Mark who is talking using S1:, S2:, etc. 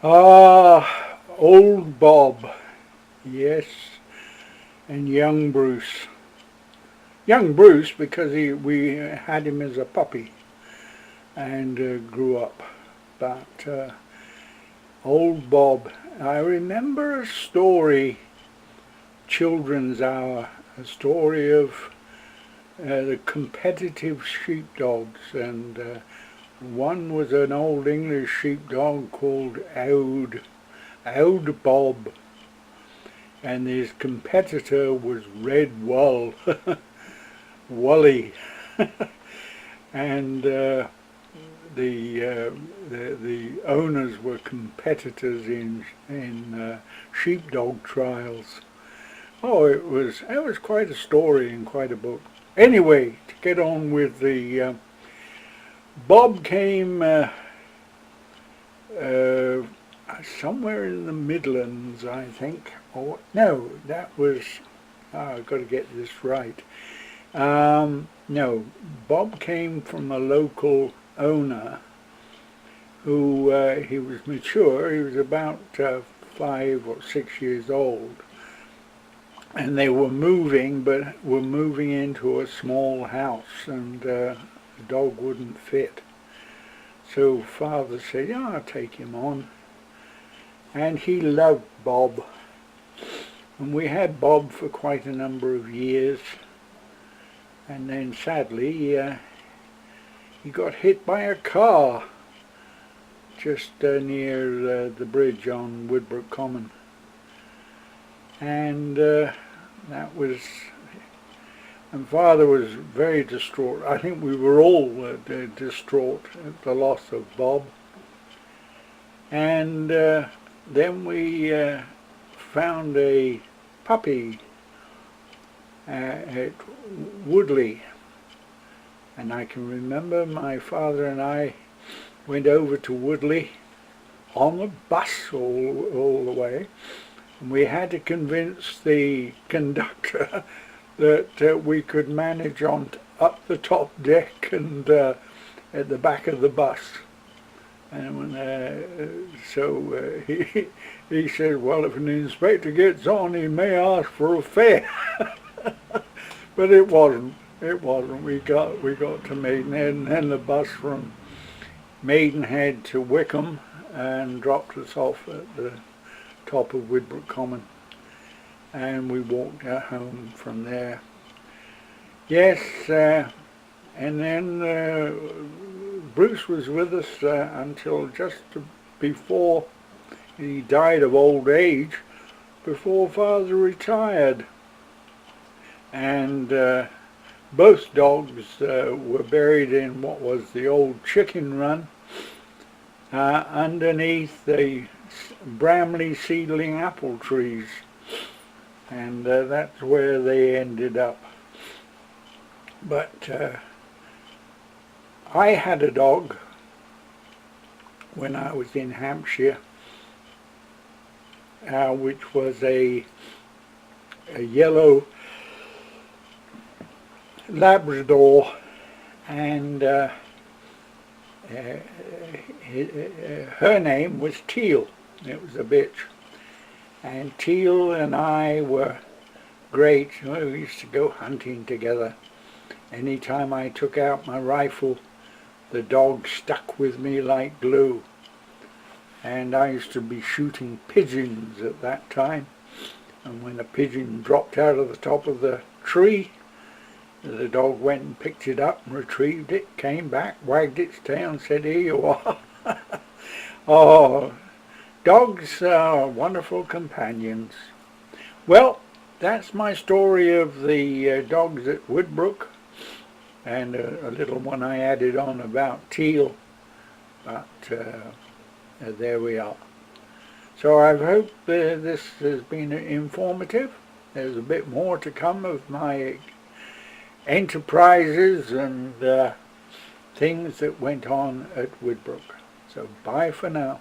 S1: Ah, old Bob, yes, and young Bruce. Young Bruce because we had him as a puppy and grew up. But old Bob, I remember a story, children's hour, a story of the competitive sheepdogs, and one was an old English sheepdog called Oud Bob, and his competitor was Red Wally, and the owners were competitors in sheepdog trials. Oh, it was quite a story and quite a book. Anyway, to get on with the Bob came uh, somewhere in the Midlands, I think. Or no, that was. I've got to get this right. No, Bob came from a local owner who he was mature. He was about 5 or 6 years old, and they were moving, but were moving into a small house, and the dog wouldn't fit. So father said, "Yeah, I'll take him on," and he loved Bob, and we had Bob for quite a number of years, and then sadly he got hit by a car just near the bridge on Widbrook Common, and that was, and father was very distraught. I think we were all distraught at the loss of Bob, and then we found a puppy at Woodley, and I can remember my father and I went over to Woodley on the bus all the way, and we had to convince the conductor that we could manage on up the top deck and at the back of the bus. And so he said, "Well, if an inspector gets on, he may ask for a fare." But it wasn't. It wasn't. We got to Maidenhead, and then the bus from Maidenhead to Wickham and dropped us off at the top of Widbrook Common, and we walked home from there. Yes, and then Bruce was with us until just before he died of old age, before father retired, and both dogs were buried in what was the old chicken run underneath the Bramley seedling apple trees, and that's where they ended up. But I had a dog when I was in Hampshire, which was a yellow Labrador, and her name was Teal. It was a bitch, and Teal and I were great. We used to go hunting together. Anytime I took out my rifle, the dog stuck with me like glue, and I used to be shooting pigeons at that time, and when a pigeon dropped out of the top of the tree, the dog went and picked it up and retrieved it, came back, wagged its tail and said, "Here you are." Oh, dogs are wonderful companions. Well, that's my story of the dogs at Widbrook, and a little one I added on about Teal, but there we are. So I hope this has been informative. There's a bit more to come of my enterprises and things that went on at Widbrook. So bye for now.